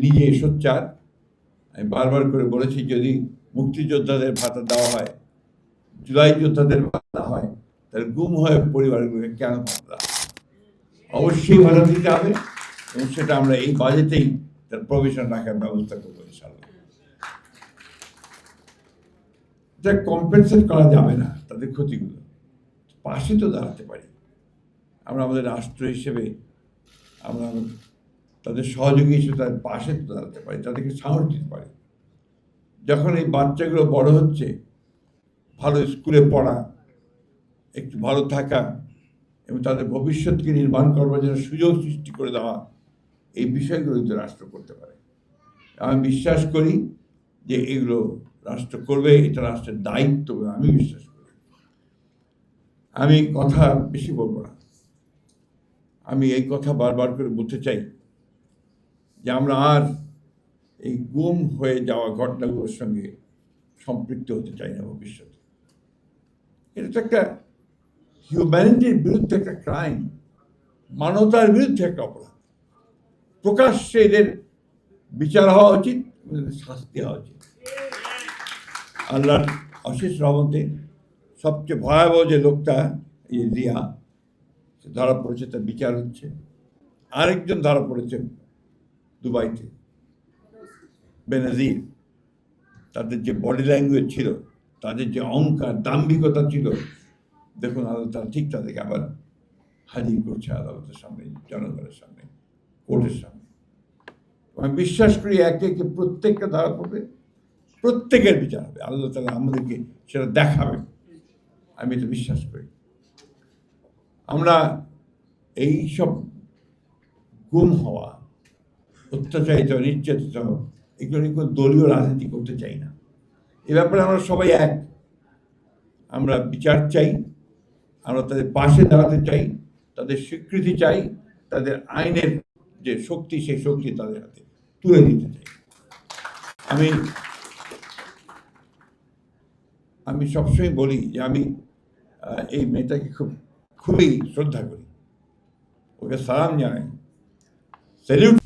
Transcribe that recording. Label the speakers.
Speaker 1: নিজে সোচ্চার। আমি বারবার করে বলেছি, যদি মুক্তিযোদ্ধাদের ভাতা দেওয়া হয়, জুলাই যোদ্ধাদের ভাতা হয়, তাহলে গুম হয়ে পরিবারগুলোকে কেন ভাতা দেওয়া? অবশ্যই ভাতা দিতে হবে, এবং সেটা আমরা এই বাজেটেই তার প্রভিশন রাখার ব্যবস্থা করবো ইনশাআল্লাহ। এটা কম্পেনসেট করা যাবে না তাদের ক্ষতিগুলো, পাশে তো দাঁড়াতে পারি আমরা, আমাদের রাষ্ট্র হিসেবে আমরা তাদের সহযোগী হিসেবে তাদের পাশে তো দাঁড়াতে পারি, তাদেরকে সাহস দিতে পারি। যখন এই বাচ্চাগুলো বড় হচ্ছে, ভালো স্কুলে পড়া, একটু ভালো থাকা এবং তাদের ভবিষ্যৎকে নির্মাণ করবার জন্য সুযোগ সৃষ্টি করে দেওয়া, এই বিষয়গুলো তো রাষ্ট্র করতে পারে। আমি বিশ্বাস করি যে এগুলো রাষ্ট্র করবে, এটা রাষ্ট্রের দায়িত্ব বলে আমি বিশ্বাস করি। আমি কথা বেশি বলবো না, আমি এই কথা বারবার করে বলতে চাই যে আমরা আর এই গুম হয়ে যাওয়া ঘটনাগুলোর সঙ্গে সম্পৃক্ত হতে চাই না ভবিষ্যতে। এটা তো একটা হিউম্যানিটির বিরুদ্ধে একটা ক্রাইম, মানবতার বিরুদ্ধে একটা অপরাধ। প্রকাশ্যে এদের বিচার হওয়া উচিত, শাস্তি হওয়া উচিত। আল্লাহর অশেষ রহমতে সবচেয়ে ভয়াবহ যে লোকটা, এই রিয়া, সে ধরা পড়েছে, তার বিচার হচ্ছে। আরেকজন ধরা পড়েছেন দুবাইতে, বেনাজির। তাদের যে বডি ল্যাঙ্গুয়েজ ছিল, তাদের যে অহংকার, দাম্ভিকতা ছিল, দেখুন আল্লাহ তারা ঠিক তাদেরকে আবার হাজির করছে আদালতের সামনে, জনগণের সামনে, কোর্টের সামনে। আমি বিশ্বাস করি একে একে প্রত্যেকটা ধরা পড়বে, প্রত্যেকের বিচার হবে, আল্লাহ তাআলা আমাদেরকে সেটা দেখাবে, আমি এটা বিশ্বাস করি। আমরা এই সব গুম হওয়া, অত্যাচারিত, নির্যাতিত, এগুলো নিয়ে কোনো দলীয় রাজনীতি করতে চাই না। এ ব্যাপারে আমরা সবাই এক। আমরা বিচার চাই, আমরা তাদের পাশে দাঁড়াতে চাই, তাদের স্বীকৃতি চাই, তাদের আইনের যে শক্তি, সেই শক্তি তাদের হাতে তুলে দিতে চাই। আমি সবসময় বলি যে আমি এই মেয়েটাকে খুবই শ্রদ্ধা করি, ওকে সালাম জানাই, স্যালিউট।